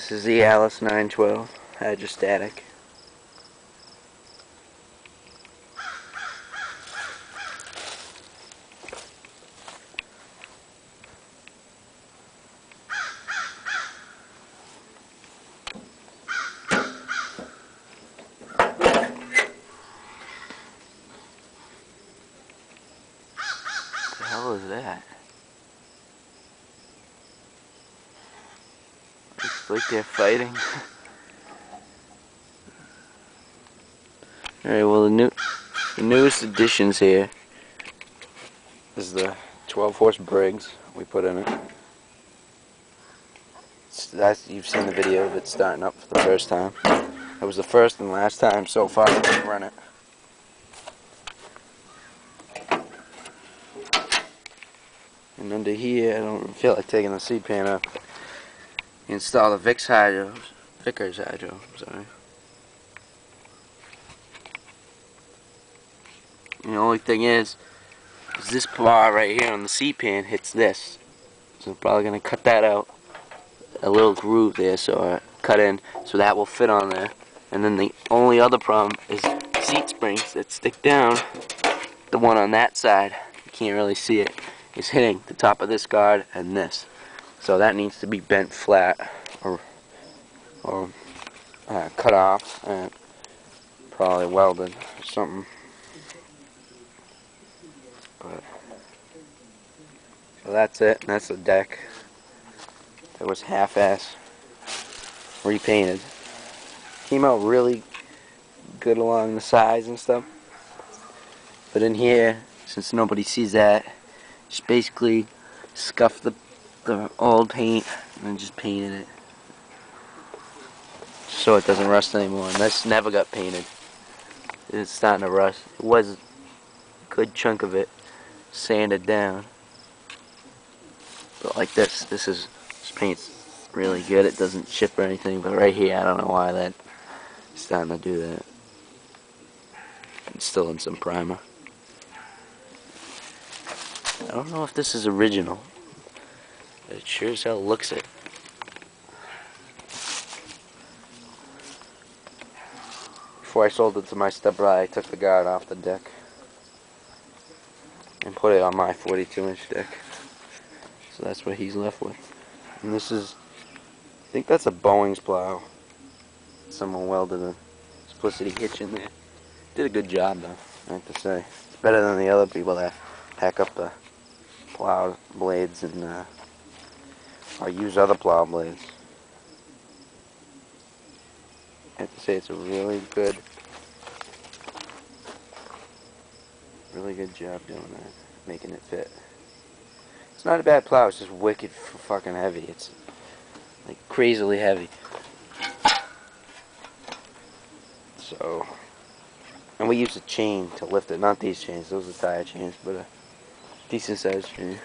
This is the Allis 912 hydrostatic. What the hell is that? Looks like they're fighting. Alright, well the newest additions here is the 12-horse Briggs we put in it. You've seen the video of it starting up for the first time. It was the first and last time so far that we've run it. And under here, I don't feel like taking the seat pan up. Install the Vickers hydro, sorry. And the only thing is this bar right here on the seat pan hits this. So I'm probably going to cut that out. A little groove there, so cut in, so that will fit on there. And then the only other problem is seat springs that stick down. The one on that side, you can't really see it, is hitting the top of this guard and this. So that needs to be bent flat or cut off and probably welded or something. But so that's it. That's the deck. It was half-ass repainted. Came out really good along the sides and stuff. But in here, since nobody sees that, just basically scuffed the old paint and then just painted it so it doesn't rust anymore. And this never got painted. It's starting to rust. It was a good chunk of it sanded down. But like this paint's really good. It doesn't chip or anything, but right here, I don't know why that's starting to do that. It's still in some primer. I don't know if this is original, but it sure as hell looks it. Before I sold it to my stepbrother, I took the guard off the deck and put it on my 42-inch deck. So that's what he's left with. And this is, I think that's a Boeing's plow. Someone welded a splicity hitch in there. Did a good job though, I have to say. It's better than the other people that hack up the plow blades and or use other plow blades. I have to say it's a really good job doing that, making it fit. It's not a bad plow, it's just wicked fucking heavy. It's like crazily heavy. So, and we use a chain to lift it, not these chains, those are tire chains, but a decent sized chain.